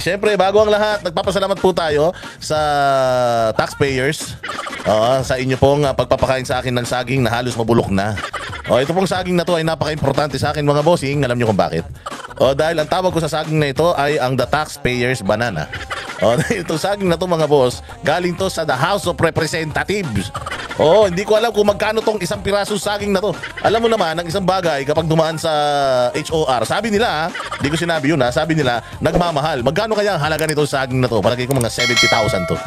Siyempre, bago ang lahat, nagpapasalamat po tayo sa taxpayers. Sa inyo pong pagpapakain sa akin ng saging na halos mabulok na. Ito pong saging na to ay napaka-importante sa akin mga bossing. Alam nyo kung bakit? Dahil ang tawag ko sa saging na ito ay ang the taxpayers banana. Dahil itong saging na to mga boss, galing to sa the House of Representatives. Hindi ko alam kung magkano tong isang pirasong saging na to. Alam mo naman, ang isang bagay kapag dumaan sa HOR, sabi nila, hindi ko sinabi yun sabi nila, nagmamahal. Magkano kaya ang halaga nitong saging na to? Palagay ko mga 70,000 to.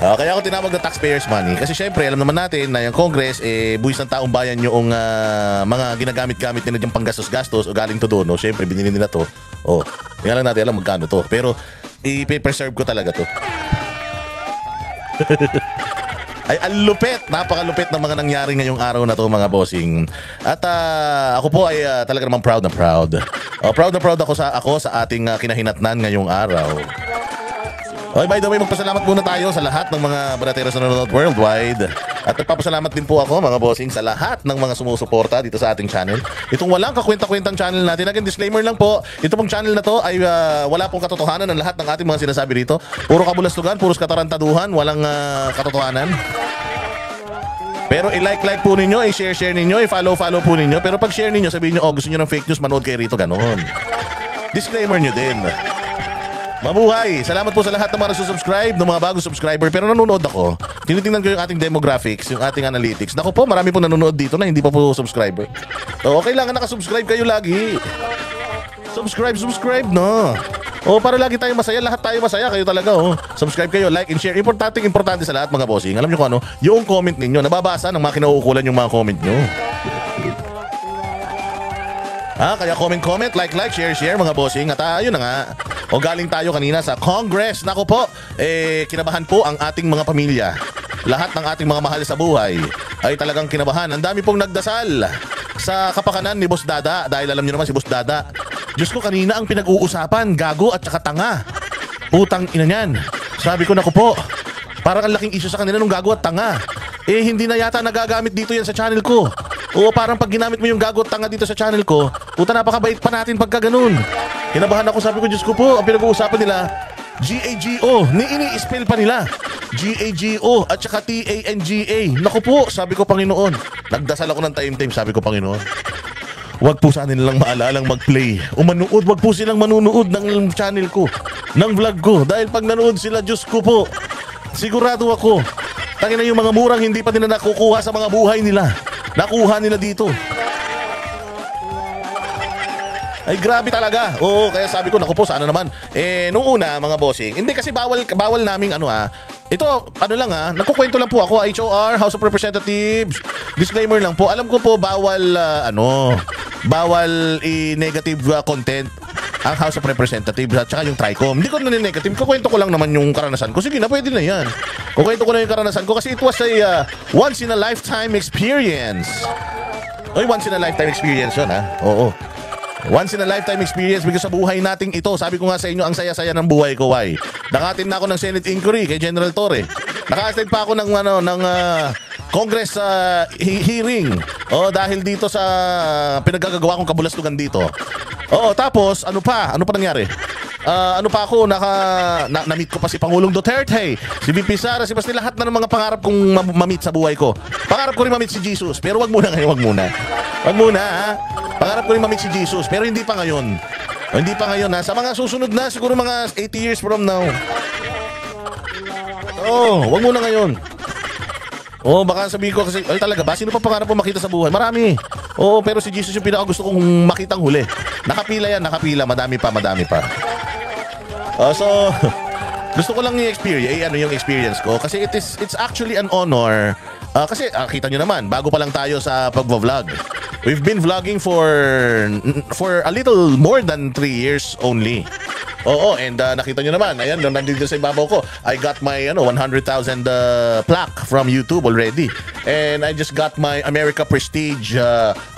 Kaya ako tinawag na taxpayers money. Kasi syempre, alam naman natin na yung Congress, buwis ng taong bayan yung mga ginagamit-gamit nila diyang panggastos-gastos o galing to doon. Syempre, binili nila to. Tingnan lang natin alam magkano to. Pero, i-preserve ko talaga to. Ay, ang lupit, napakalupit ng mga nangyari ngayong araw na to mga bossing. At ako po ay talaga naman proud na proud. Proud na proud ako sa ating kinahinatnan ngayong araw. By the way, magpasalamat muna tayo sa lahat ng mga barateros na nanonood worldwide. At nagpapasalamat din po ako mga bossing sa lahat ng mga sumusuporta dito sa ating channel. Itong walang kakwenta-kwentang channel natin. Again, disclaimer lang po, ito pong channel na to ay wala pong katotohanan ng lahat ng ating mga sinasabi dito. Puro kabulastugan, puros katarantaduhan, walang katotohanan. Pero i-like po ninyo, i-share ninyo, i-follow po ninyo. Pero pag share ninyo, sabihin nyo, gusto nyo ng fake news, manood kayo rito, ganon. Disclaimer nyo din. Mabuhay! Salamat po sa lahat ng mga nagsusubscribe, ng mga bagong subscriber. Pero nanonood ako. Tinitingnan ko yung ating demographics, yung ating analytics. Naku po, marami po nanonood dito na hindi pa po subscriber. Okay lang, nakasubscribe kayo lagi. Subscribe, no? Para lagi tayo masaya, lahat tayo masaya, kayo talaga, Subscribe kayo, like and share. Importante sa lahat mga bossing. Alam nyo kung ano, yung comment ninyo, nababasa ng mga kinauukulan yung mga comment nyo. Kaya comment, like, share mga bossing. At ayun na nga. Galing tayo kanina sa Congress. Nako po, kinabahan po ang ating mga pamilya. Lahat ng ating mga mahal sa buhay ay talagang kinabahan. Ang dami pong nagdasal sa kapakanan ni Boss Dada. Dahil alam niyo naman si Boss Dada. Diyos ko, kanina ang pinag-uusapan, gago at saka tanga. Putang ina niyan. Sabi ko, nako po, parang ang laking issue sa kanila nung gago at tanga. Hindi na yata nagagamit dito yan sa channel ko. Parang pag ginamit mo yung gago at tanga dito sa channel ko, puta, napakabait pa natin pagka ganun. Kinabahan ako, sabi ko, Diyos ko po, ang pinag-uusapan nila, GAGO, ini-spell pa nila. GAGO at saka TANGA. Naku po, sabi ko, Panginoon. Nagdasal ako ng time, sabi ko, Panginoon. Huwag po sana nilang maalalang mag-play. Manood, huwag po silang manunood ng channel ko, ng vlog ko. Dahil pag nanood sila, Diyos ko po, sigurado ako, tangina yung mga murang hindi pa nila nakukuha sa mga buhay nila. Nakuha nila dito. Ay, grabe talaga. Kaya sabi ko, naku po, sana naman. Nung una, mga bossing, hindi kasi bawal naming ito, nagkukwento lang po ako, HOR, House of Representatives. Disclaimer lang po, alam ko po, bawal i-negative content ang House of Representatives at saka yung TRICOM. Hindi ko na negative, kukwento ko lang naman yung karanasan ko. Sige na, pwede na yan. Kukwento ko na yung karanasan ko kasi it was a once in a lifetime experience. Once in a lifetime experience yun, Oo. Once in a lifetime experience because sa buhay nating ito. Sabi ko nga sa inyo, ang saya-saya ng buhay ko, why? Naka-attend na ako ng Senate inquiry kay General Torre. Naka-attend pa ako ng Congress hearing. Dahil dito sa pinagagagawa kong kabulastugan dito. Tapos ano pa nangyari? Na-meet ko pa si Pangulong Duterte, si VP Sara, si Basti, lahat na ng mga pangarap kong ma-meet sa buhay ko. Pangarap ko rin ma-meet si Jesus, pero wag muna ngayon, wag muna. Pangarap ko rin ma-meet si Jesus, pero hindi pa ngayon. Sa mga susunod na, siguro mga 80 years from now. Wag muna ngayon. Baka sabihin ko kasi, ay talaga ba? Sino pa pangarap mo makita sa buhay? Marami. Pero si Jesus yung pinaka gusto kong makitang huli. Nakapila. Madami pa. So, gusto ko lang yung experience ko. Kasi it's actually an honor. Kasi kita nyo naman, bago pa lang tayo sa pag-vlog. We've been vlogging for a little more than 3 years only. And nakita nyo naman, ayan, nandito sa ibabaw ko, I got my 100,000 plaque from YouTube already. And I just got my America Prestige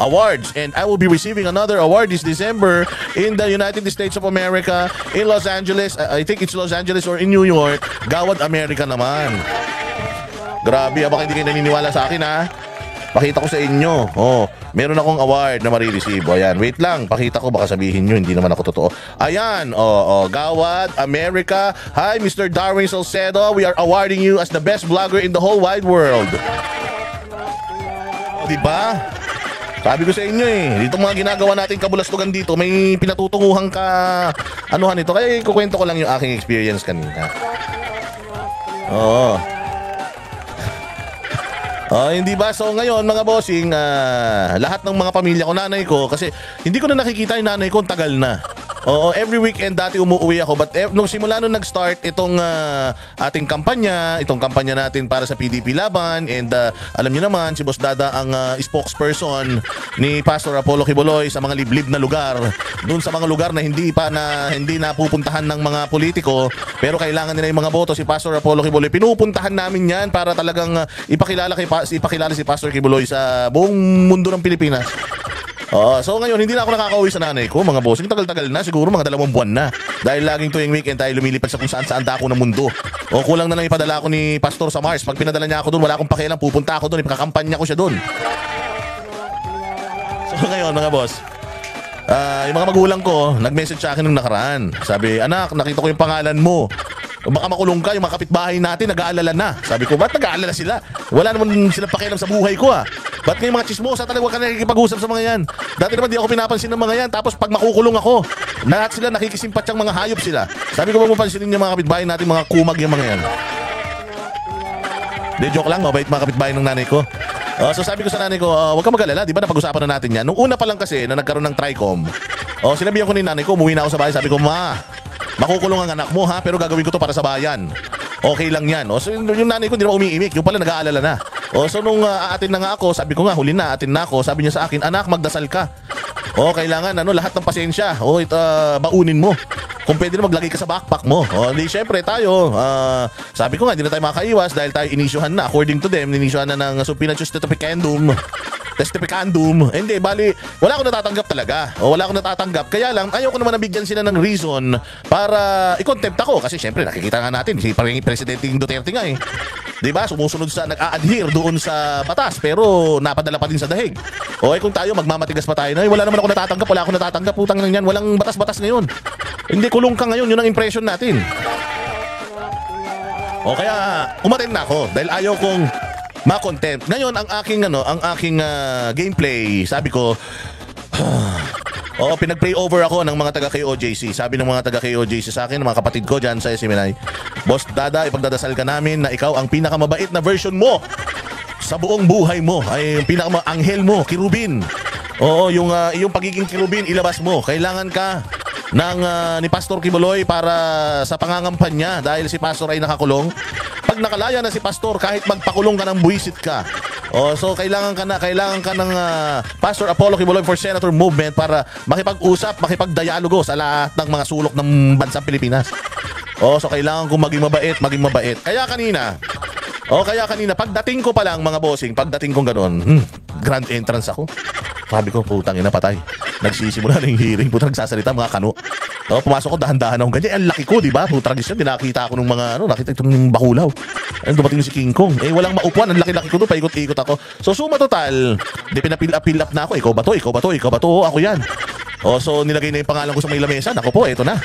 Awards. And I will be receiving another award this December in the United States of America, in Los Angeles. I think it's Los Angeles or in New York. Gawad America naman. Grabe, baka hindi kayo naniniwala sa akin, Pakita ko sa inyo. Meron akong award na marireceive. O ayan, wait lang, pakita ko, baka sabihin nyo, hindi naman ako totoo. Ayan, Gawad, America. Hi, Mr. Darwin Salcedo. We are awarding you as the best vlogger in the whole wide world. O, diba? Sabi ko sa inyo dito mga ginagawa natin kabulastugan dito, may pinatutunguhan ka, anuhan ito. Kaya kukwento ko lang yung aking experience kanina. Oo. Hindi ba? So ngayon mga bossing, lahat ng mga pamilya ko, nanay ko, kasi hindi ko na nakikita yung nanay ko, tagal na. Oo, every weekend dati umuwi ako, but nung simula nung nag-start itong ating kampanya, itong kampanya natin para sa PDP Laban, and alam niyo naman, si Boss Dada ang spokesperson ni Pastor Apollo Quiboloy sa mga liblib na lugar, doon sa mga lugar na hindi napupuntahan ng mga politiko, pero kailangan nila yung mga boto. Si Pastor Apollo Quiboloy, pinupuntahan namin yan para talagang ipakilala si Pastor Quiboloy sa buong mundo ng Pilipinas. So ngayon, hindi na ako nakakauwi sa nanay ko, mga bossing. Tagal-tagal na, siguro mga 2 buwan na. Dahil laging tuwing weekend tayo lumilipad sa kung saan-saan dako ng mundo. Kulang na lang ipadala ko ni Pastor sa Mars. Pag pinadala niya ako doon, wala akong pakialam, pupunta ako doon, ipakakampanya ko siya doon. So ngayon, mga boss, yung mga magulang ko, nag-message sa akin nung nakaraan. Sabi, anak, nakita ko yung pangalan mo. Baka makulong ka, yung mga kapitbahay natin nag-aalala na. Sabi ko, ba't nag-aalala sila? Wala naman sila pakialam sa buhay ko Ba't ngayon mga chismosa talaga, huwag ka nakikipag-usap sa mga yan? Dati naman di ako pinapansin ng mga yan, tapos pag makukulong ako, lahat sila nakikisimpatyang mga hayop sila. Sabi ko, huwag mo pansinin yung mga kapitbahay natin, mga kumag yung mga yan. De, joke lang, mabait mga kapitbahay ng nanay ko. So sabi ko sa nanay ko, huwag ka mag-alala, di ba napag-usapan na natin yan? Nung una pa lang kasi, na nagkaroon ng TRICOM, sinabihan ko ni nanay ko, umuwi na ako sa bahay, sabi ko, ma, makukulong ang anak mo pero gagawin ko to para sa bayan. Okay lang yan. So yung nanay ko hindi naman umiimik, yung pala nag-aalala na. So nung aatin na nga ako, sabi ko nga, huli na, aatin na ako, sabi niya sa akin, anak, magdasal ka. Kailangan lahat ng pasensya, ito, baunin mo. Kung pwede na maglagay ka sa backpack mo. Di syempre tayo, sabi ko nga, hindi na tayo makaiwas dahil tayo inisyuhan na. According to them, inisyuhan na ng subpoena testificandum. Hindi, bali, wala akong natatanggap talaga. Wala akong natatanggap. Kaya lang, ayoko naman nabigyan sila ng reason para i-contempt ako. Kasi syempre, nakikita nga natin, si Presidente Duterte nga diba? Sumusunod sa, nag-a-adhere doon sa batas, pero napadala pa din sa dahig. Kung tayo, magmamatigas pa tayo na, wala naman ako natatanggap, wala akong natatanggap, putang nang yan, walang batas-batas ngayon. Hindi, kulong ka ngayon, yun ang impression natin. Kaya, umatin na ako, dahil ayaw kong ma-content. Ngayon, ang aking gameplay, sabi ko, pinag-pray over ako ng mga taga-KOJC. Sabi ng mga taga-KOJC sa akin, ng mga kapatid ko dyan sa SMNI, Boss Dada, ipagdadasal ka namin na ikaw ang pinakamabait na version mo sa buong buhay mo. Ay, yung pinaka-anghel mo, kirubin. Yung pagiging kirubin, ilabas mo. Kailangan ka ni Pastor Quiboloy para sa pangangampanya dahil si Pastor ay nakakulong. Pag nakalaya na si Pastor, kahit magpakulong ka ng buwisit ka. So kailangan ka ng Pastor Apollo Quiboloy for Senator Movement para makipag-usap, makipag-dialogo sa lahat ng mga sulok ng bansang Pilipinas. So kailangan kong maging mabait. Kaya kanina, pagdating ko pa lang mga bossing, pagdating kong gano'n, grand entrance ako. Sabi ko, putang ina, patay. Nagsisimula na yung hearing, putang nagsasalita mga kano. Pumasok ko, dahan-dahan ako. Ganyan, ang laki ko, di ba? Putang ina, dinakita ako ng mga, nakita itong bakulaw. Dumating si King Kong. Walang maupuan, ang laki-laki ko doon, paikot-ikot ako. So, suma total, di pinapil up na ako. Ikaw ba to? Ako yan. So, nilagay na yung pangalan ko sa may lamesa. Ako po, ito na.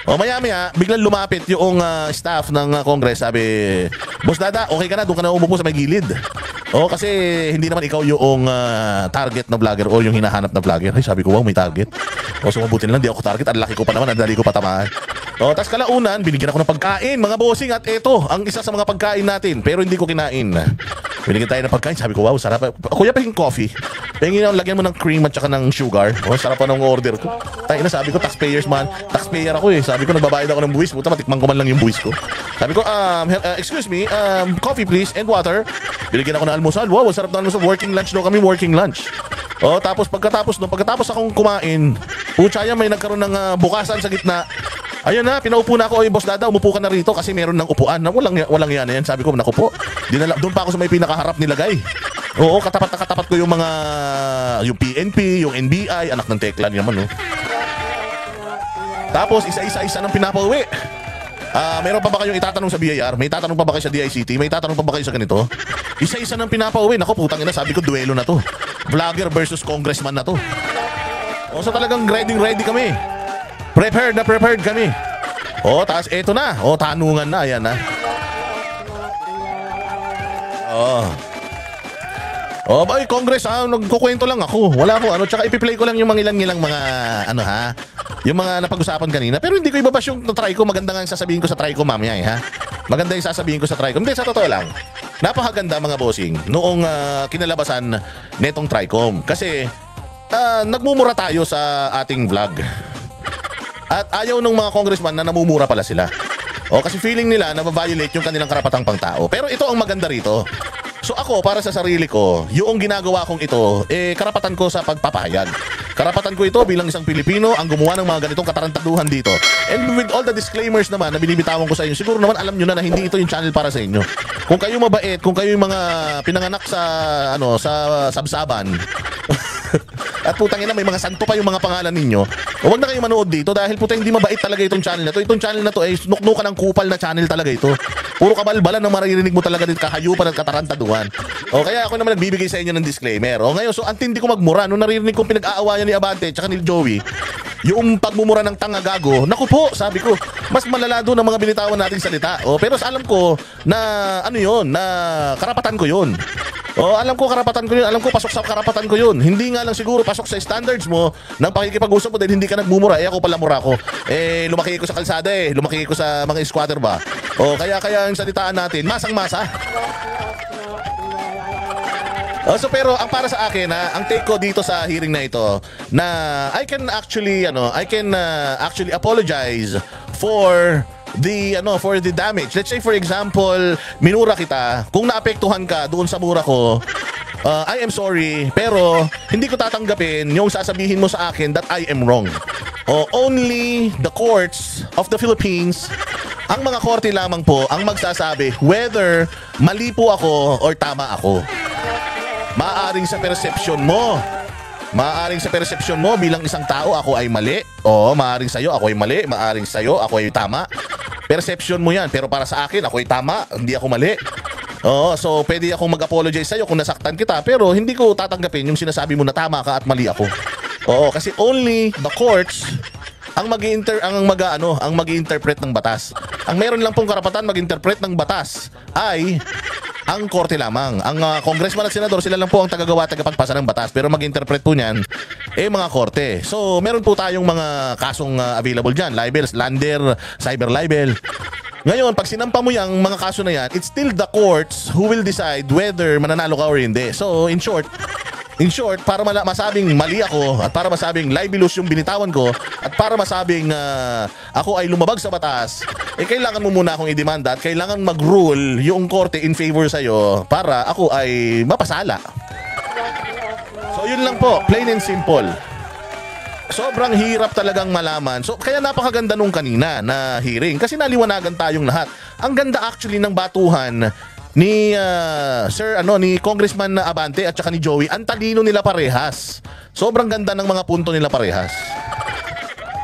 Maya-maya, biglang lumapit yung staff ng Congress. Sabi, Boss Dada, okay ka na, doon ka na umupo sa may gilid. Kasi hindi naman ikaw yung target na vlogger o yung hinahanap na vlogger. Ay, sabi ko, wow, may target. So mabuti na lang, di ako target. Ang laki ko pa naman, ang dali ko patamaan. Tapos kalaunan, binigyan ako ng pagkain, mga bossing. At ito, ang isa sa mga pagkain natin. Pero hindi ko kinain. Binigyan tayo ng pagkain. Sabi ko, wow, sarap. Kuya, pahing coffee. Pahingin ako, lagyan mo ng cream at saka ng sugar. Sarap pa ng order ko. Tayo na, sabi ko, taxpayers man. Taxpayer ako Sabi ko, nagbabayad ako ng buwis. Puta, matikman ko man lang yung buwis ko. Sabi ko, excuse me, coffee please and water. Binigyan ako ng almusal. Wow, sarap na almusal. Working lunch daw kami, working lunch. Tapos pagkatapos akong kumain, puchaya, may nagkaroon ng bukasan sa gitna. Ayun na, pinaupo na ako. Boss Dada, umupo ka na rito kasi meron ng upuan. Walang yan. Sabi ko, naku po. Doon pa ako sa may pinakaharap nilagay. Katapat na katapat ko yung mga, yung PNP, yung NBI, anak ng Tekla naman. Tapos, isa-isa ng pinapauwi. Meron pa ba kayong itatanong sa BIR? May itatanong pa ba kayo sa DICT? May itatanong pa ba kayo sa ganito? Isa-isa ng pinapauwi. Naku, putang ina, sabi ko, duelo na to. vlogger versus congressman na to. O so talagang ready kami. Prepared kami. O taas eto na. O tanungan na, ayan na. Ay, Congress, nagkukwento lang ako. Wala ko, tsaka ipi-play ko lang yung mga ilang mga, yung mga napag-usapan kanina. Pero hindi ko ibabash yung try ko. Maganda nga yung sasabihin ko sa try ko mamaya, ha? Maganda yung sasabihin ko sa try ko. Hindi, sa totoo lang. Napakaganda, mga bossing, noong kinalabasan netong Tricom. Kasi, nagmumura tayo sa ating vlog. At ayaw ng mga congressman na namumura pala sila. Kasi feeling nila na ma-violate yung kanilang karapatang pangtao. Pero ito ang maganda rito. So ako, para sa sarili ko, yung ginagawa kong ito, karapatan ko sa pagpapahayag. Karapatan ko ito bilang isang Pilipino ang gumawa ng mga ganitong katarantaduhan dito. And with all the disclaimers naman na binibitawan ko sa inyo, siguro naman alam nyo na hindi ito yung channel para sa inyo. Kung kayo mabait, kung kayo yung mga pinanganak sa, sa sabsaban, at putang ina, may mga santo pa yung mga pangalan ninyo, huwag na kayo manood dito dahil putang hindi mabait talaga itong channel na to. Itong channel na to ay nuknukan ng kupal na channel talaga ito. Puro kabalbalan ang maririnig mo talaga dito, kahayupan at katarantaduhan. Kaya ako naman nagbibigay sa inyo ng disclaimer. Ngayon, so antindi ko magmura. Nung naririnig kong pinag-aawayan ni Abante at ni Joey, yung pagmumura ng tanga gago, naku po, sabi ko, mas malala doon ang mga binitawan nating salita. Pero alam ko na, na karapatan ko yun. Alam ko karapatan ko yun. Alam ko pasok sa karapatan ko yun. Hindi nga lang siguro pasok sa standards mo ng pakikipag-usap mo dahil hindi ka nagmumura. Ako pala mura ko. Lumaki ko sa kalsada Lumaki ko sa mga squatter ba. Kaya ang salitaan natin, masang-masa. So pero ang para sa akin, ang take ko dito sa hearing na ito, na I can actually apologize for the damage. Let's say for example, minura kita. Kung naapektuhan ka doon sa mura ko, I am sorry, pero hindi ko tatanggapin yung sasabihin mo sa akin that I am wrong. Only the courts of the Philippines, ang mga korte lamang po ang magsasabi whether mali po ako or tama ako. Maaring sa perception mo. Maaring sa perception mo bilang isang tao ako ay mali. Maaring sa'yo ako ay mali. Maaring sa'yo ako ay tama. Perception mo yan. Pero para sa akin ako ay tama. Hindi ako mali. So pwede akong mag-apologize sa'yo kung nasaktan kita. Pero hindi ko tatanggapin yung sinasabi mo na tama ka at mali ako. Kasi only the courts ang mag-i-interpret ng batas. Ang meron lang pong karapatan mag-interpret ng batas ay ang korte lamang. Ang congressman at senador, sila lang po ang tagagawa at tagapagpasa ng batas. Pero mag-interpret po niyan, mga korte. So, meron po tayong mga kasong available dyan. Libel, slander, cyber libel. Ngayon, pag sinampa mo yung mga kaso na yan, it's still the courts who will decide whether mananalo ka or hindi. So, in short, para masabing mali ako at para masabing libelous yung binitawan ko at para masabing ako ay lumabag sa batas, kailangan mo muna akong idemanda at kailangan mag-rule yung korte in favor sa'yo para ako ay mapasala. So yun lang po, plain and simple. Sobrang hirap talagang malaman. So kaya napakaganda nung kanina na hearing kasi naliwanagan tayong lahat. Ang ganda actually ng batuhan ni ni Congressman Abante at saka ni Joey. Ang talino nila parehas. Sobrang ganda ng mga punto nila parehas.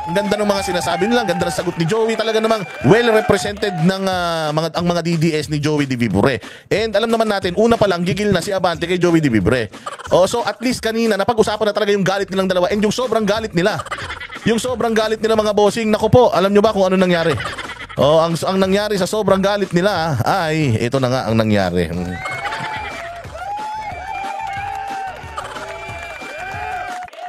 Ang ganda ng mga sinasabi nila, ang ganda ng sagot ni Joey. Talaga namang well represented ng ang mga DDS ni Joey Di Vibre. And alam naman natin, una pa lang gigil na si Abante kay Joey Di Vibre. So at least kanina napag-usapan na talaga yung galit nilang dalawa and yung sobrang galit nila. Yung sobrang galit nila mga bossing, naku po, alam nyo ba kung ano nangyari? Ang nangyari sa sobrang galit nila ay ito na nga ang nangyari.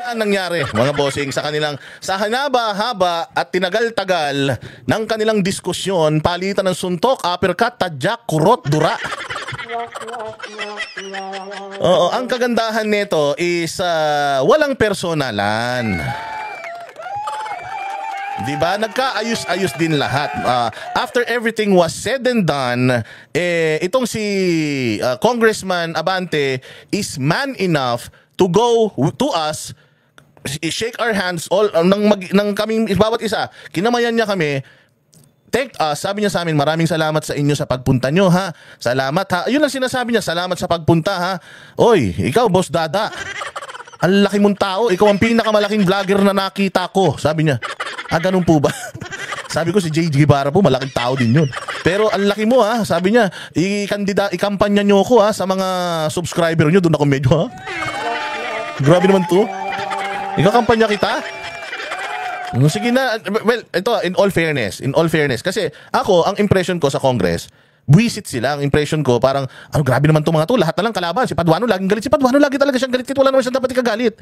Ang nangyari mga bossing sa kanilang sa hanaba-haba at tinagal-tagal ng kanilang diskusyon, palitan ng suntok, uppercut, tadyak, kurot, dura. Ang kagandahan nito is walang personalan. Diba? Nagkaayos-ayos din lahat. After everything was said and done, itong si Congressman Abante is man enough to go to us, shake our hands, all ng kaming bawat isa. Kinamayan niya kami. Thank us, sabi niya sa amin, maraming salamat sa inyo sa pagpunta nyo, ha? Salamat, ha? Yun lang sinasabi niya, salamat sa pagpunta, ha? Oy, ikaw, Boss Dada. Ang laki mong tao, ikaw ang pinakamalaking vlogger na nakita ko, sabi niya. Ganun po ba? Sabi ko si JJ Guevara po, malaking tao din yun. Pero ang laki mo, ha? Sabi niya, ikampanya nyo ako, ha? Sa mga subscriber nyo, doon ako medyo, ha? Grabe naman to. Ikakampanya kita? Sige na. Well, ito, in all fairness. Kasi ako, ang impression ko sa Congress, buwisit sila. Ang impression ko, parang, grabe naman itong mga to. Lahat na lang kalaban. Si Paduano laging galit. Si Paduano lagi talaga siyang galit. Wala naman siya dapat ikagalit.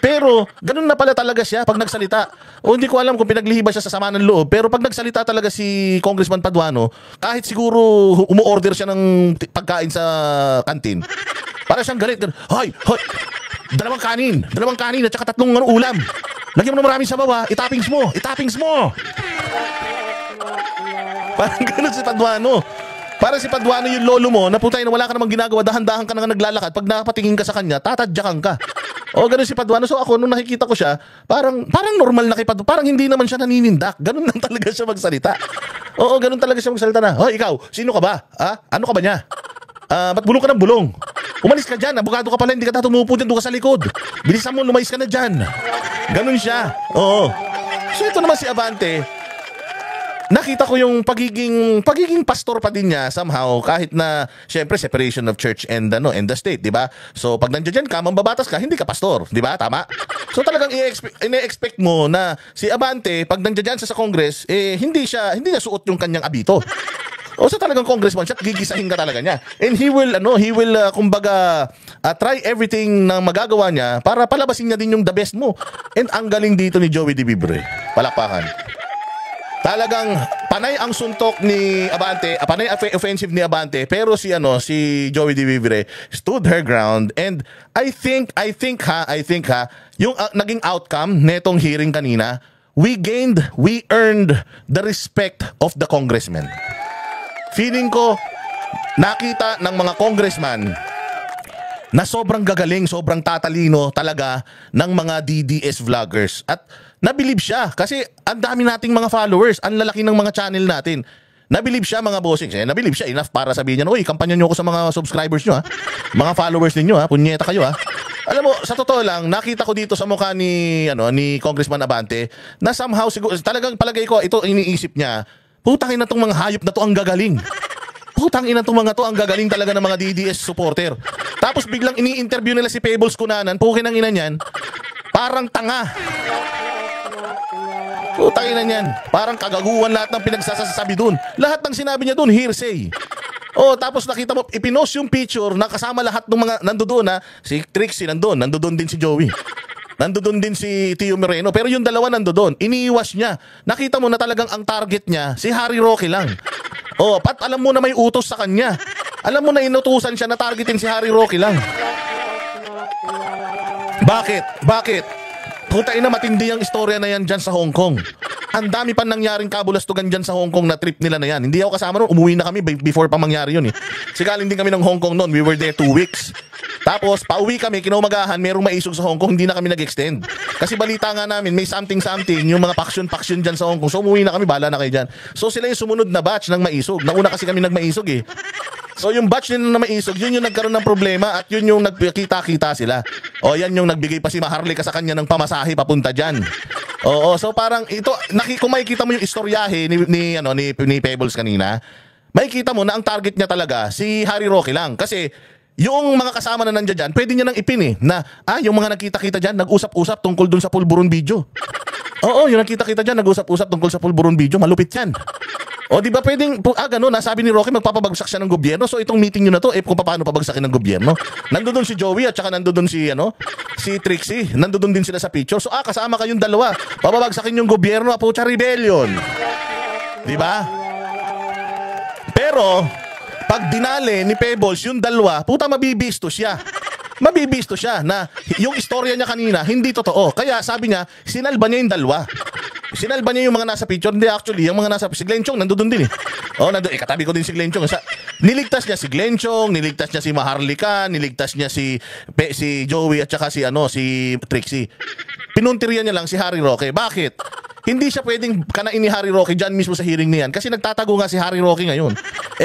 Pero, ganun na pala talaga siya pag nagsalita. O hindi ko alam kung pinaglihiba siya sa sama ng loob. Pero pag nagsalita talaga si Congressman Paduano, kahit siguro umu-order siya ng pagkain sa kantin, para siyang galit. Hoy! Dalawang kanin at saka 3 ulam. Lagyan mo na maraming sabaw, itapings mo. Parang ganun si Paduano. Para si Paduano yung lolo mo, na putay na wala ka namang ginagawa, dahan-dahan ka na naglalakad, pag nakapatingin ka sa kanya, tatadyakan ka. O ganun si Paduano. So ako, nung nakikita ko siya, parang normal na kay Paduano. Parang hindi naman siya naninindak. Ganun lang talaga siya magsalita. Oo, ganun talaga siya magsalita na. Hoy, ikaw, sino ka ba? Ano ka ba niya? Ba't bulong ka ng bulong? Umalis ka dyan, abogado ka pala, hindi ka tumupo dyan, doon ka sa likod. Bilisan mo, lumayas ka na dyan. Ganun siya. Oo. So ito naman si Abante, nakita ko yung pagiging pastor pa din niya somehow, kahit na syempre separation of church and the state, di ba? So pag nandiyan ka, mambabatas ka, hindi ka pastor, di ba? Tama? So talagang i-expect mo na si Abante pag nandiyan sa Congress, hindi niya suot yung kanyang abito. O so talagang congressman siya, gigisahin ka talaga niya. And he will kumbaga try everything na magagawa niya para palabasin niya din yung the best mo. And ang galing dito ni Joey De Vibre. Palakpakan. Talagang panay ang suntok ni Abante, panay offensive ni Abante, pero si Joey De Vibre stood her ground. And I think yung naging outcome netong hearing kanina, we earned the respect of the congressmen. Feeling ko, nakita ng mga congressman na sobrang gagaling, sobrang tatalino talaga ng mga DDS vloggers. At nabilib siya kasi ang dami nating mga followers, ang lalaki ng mga channel natin. Nabilib siya mga bossings. Nabilib siya enough para sabihin niya, uy, kampanya niyo ako sa mga subscribers niyo, mga followers ninyo, punyeta kayo, Alam mo, sa totoo lang, nakita ko dito sa mukha ni Congressman Abante na somehow, siguro, talagang palagay ko, ito iniisip niya, putangin na tong mga hayop na to ang gagaling. Putangin na tong mga to ang gagaling talaga ng mga DDS supporter. Tapos biglang ini-interview nila si Pebbles Cunanan, pukin ang ina niyan, parang tanga. Putangin na niyan, parang kagaguhan lahat ng pinagsasasabi dun. Lahat ng sinabi niya dun, hearsay. Tapos nakita mo, ipinost yung picture na kasama lahat ng mga nandoon si Trixie nandoon din si Joey. Nandoon din si Tio Moreno, pero yung dalawa nandoon, iniiwas niya. Nakita mo na talagang ang target niya, si Harry Roque lang. Pat alam mo na may utos sa kanya. Alam mo na inutusan siya na targetin si Harry Roque lang. Bakit? Putain na matindi ang istorya na yan dyan sa Hong Kong. Ang dami pa nangyaring kabulastugan dyan sa Hong Kong na trip nila na yan. Hindi ako kasama noon, umuwi na kami before pa mangyari yun Sigaling din kami ng Hong Kong noon, we were there 2 weeks. Tapos, pauwi kami, kinaumagahan, merong maisog sa Hong Kong, hindi na kami nag-extend. Kasi balita nga namin, may something, yung mga paksyon dyan sa Hong Kong. So, umuwi na kami, bahala na kayo dyan. So, sila yung sumunod na batch ng maisog. Nauna kasi kami nagmaisog So, yung batch nila na maisog, yun yung nagkaroon ng problema at yun yung nagkita-kita sila. Yan yung nagbigay pa si Maharlika sa kanya ng pamasahe papunta dyan. So parang ito, kung makikita mo yung istoryahe ni Pebbles kanina, makikita mo na ang target niya talaga si Harry Roque lang. Kasi yung mga kasama na nandiyan dyan, pwede niya nang ipin na yung mga nagkita-kita dyan, nag-usap-usap tungkol dun sa pulburon video. Yung nagkita-kita dyan, nag-usap-usap tungkol sa pulburon video, malupit yan. Di ba pwedeng, ganun, nasabi ni Roque, magpapabagsak siya ng gobyerno. So itong meeting nyo na to, kung paano pabagsakin ng gobyerno. Nandoon si Joey at saka nandoon si Trixie. Nandoon din sila sa picture. So kasama kayong dalawa. Papabagsakin yung gobyerno, pucha rebellion. Di ba? Pero, pag dinali ni Pebbles yung dalawa, puta mabibisto siya. Mabibisto siya na yung istorya niya kanina hindi totoo. Kaya sabi niya, sinalba niya yung dalawa. Sinalba niya yung mga nasa picture. Hindi, actually, yung mga nasa, si Glenn Chong nandoon din katabi ko din si Glenn Chong. Niligtas niya si Glenn Chong, niligtas niya si Maharlika, niligtas niya si Joey at saka si Trixie. Pinuntirya niya lang si Harry Roque. Bakit? Hindi siya pwedeng kanain ni Harry Roque dyan mismo sa hearing niyan kasi nagtatago nga si Harry Roque ngayon.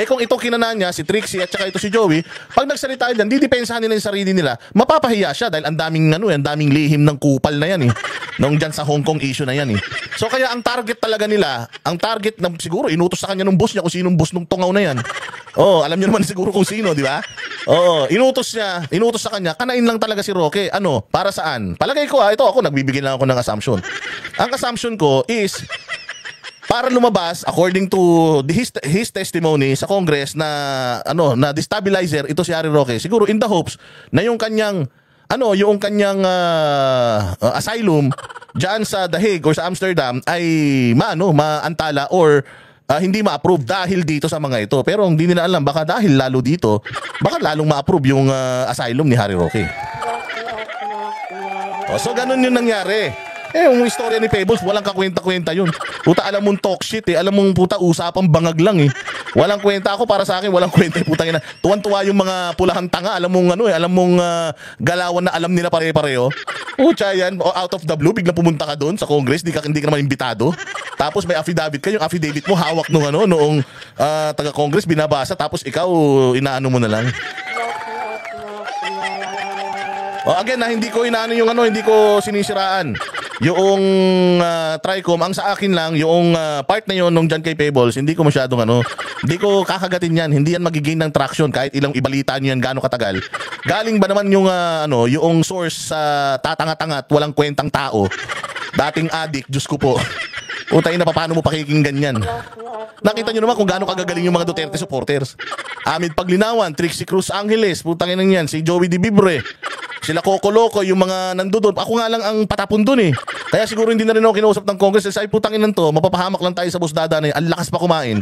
Kung ito kinana niya, si Trixie at saka ito si Joey, pag nagsalita dyan, didepensahan nila yung sarili nila, mapapahiya siya dahil ang daming lihim ng kupal na yan Nung dyan sa Hong Kong issue na yan eh. So kaya ang target talaga nila, ang target na siguro inutos sa kanya nung boss niya kung sinong boss nung tungaw na yan. Oh, alam niyo naman siguro kung sino, di ba? Oo, inutos sa kanya, kanain lang talaga si Roque. Ano, para saan? Palagay ko ito ako, nagbibigay lang ako ng assumption. Ang assumption ko is, para lumabas, according to his testimony sa Congress na, na destabilizer, ito si Harry Roque, siguro in the hopes na yung kanyang, asylum dyan sa The Hague or sa Amsterdam ay maantala or hindi ma-approve dahil dito sa mga ito. Pero hindi nila alam, baka dahil lalo dito, baka lalong ma-approve yung asylum ni Harry Roque. So ganun yung nangyari. Yung istorya ni Pebbles, walang kakwenta-kwenta yun. Puta, alam mong talk shit eh. Alam mong puta, usapang bangag lang eh. Walang kwenta ako, para sa akin, walang kwenta eh. Putang ina. Tuwan-tuwa yung mga pulahang tanga. Alam mong alam mong galawan na alam nila pare-pareho. Pucha yan, out of the blue, biglang pumunta ka doon sa Congress, hindi ka naman imbitado. Tapos may affidavit ka, yung affidavit mo hawak noong taga-Congress, binabasa, tapos ikaw, inaano mo na lang. Again, hindi ko hindi ko sinisiraan yung Tricom. Ang sa akin lang, yung part na yun nung dyan kay Pebbles, hindi ko masyadong hindi ko kakagatin yan. Hindi yan magigain ng traction kahit ilang ibalita nyo yan gaano katagal. Galing ba naman yung yung source sa tatanga-tanga at walang kwentang tao, dating addict, Diyos ko po. Utay na, paano mo pakikinggan yan? Nakita nyo naman kung gaano kagagaling yung mga Duterte supporters. Amid Paglinawan, Trixie Cruz Angeles, putang ina yan, si Joey Di Bibre, sila Coco Loco, yung mga nandoon. Ako nga lang ang patapon dun eh. Kaya siguro hindi na rin ako kinausap ng Congress. Ay putang ina to, mapapahamak lang tayo sa busdada na yun. Ang lakas pa kumain.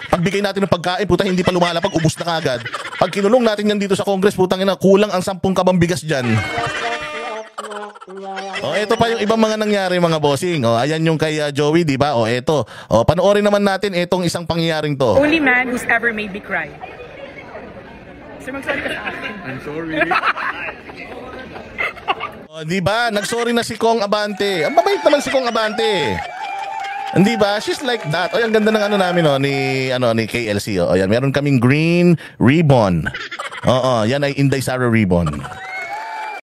Pagbigay natin ng pagkain, putang hindi pa lumalapag, ubus na kagad. Pag kinulong natin yan dito sa Congress, putang ina, kulang ang 10 kabang bigas dyan. Ito pa yung ibang mga nangyari mga bossing. Ayan yung kay Joey, di ba? Ito. Panoorin naman natin itong isang pangyayaring to. Only man who's ever made me cry. Sir, mag-sorry ka sa akin. I'm sorry. Di ba? Nag-sorry na si Kong Abante. Ang mabait naman si Kong Abante. Hindi ba? She's like that. Ang ganda ng namin ni KLC. Ayan, meron kaming green ribbon. Yan ay Inday Sara ribbon.